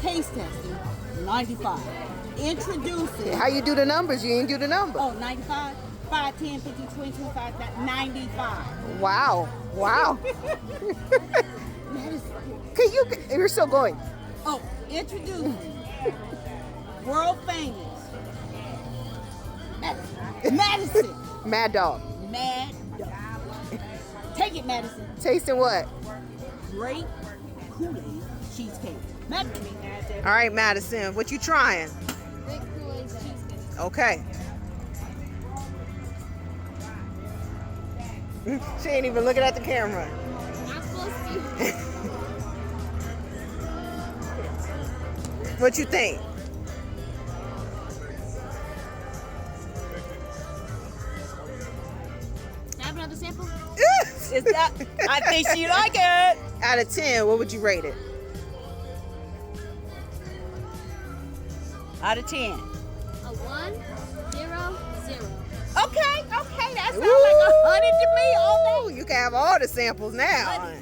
taste testing, 95. Introducing. How you do the numbers? You ain't do the number. Oh, 95? 5, 10, 15, 20, 25, 95. Wow. Wow. That is, You're still going. oh, introducing. World famous. Madison. Mad Dog. Mad Dog. Take it, Madison. Tasting what? Great Kool-Aid cheesecake. Madison. All right, Madison. What you trying? Great Kool-Aid cheesecake. Okay. She ain't even looking at the camera. Not supposed to. What you think? Have another sample? I think she like it. Out of 10, what would you rate it? Out of 10. A 1, 0, 0. Okay, that sounds like 100 to me all day. You can have all the samples now.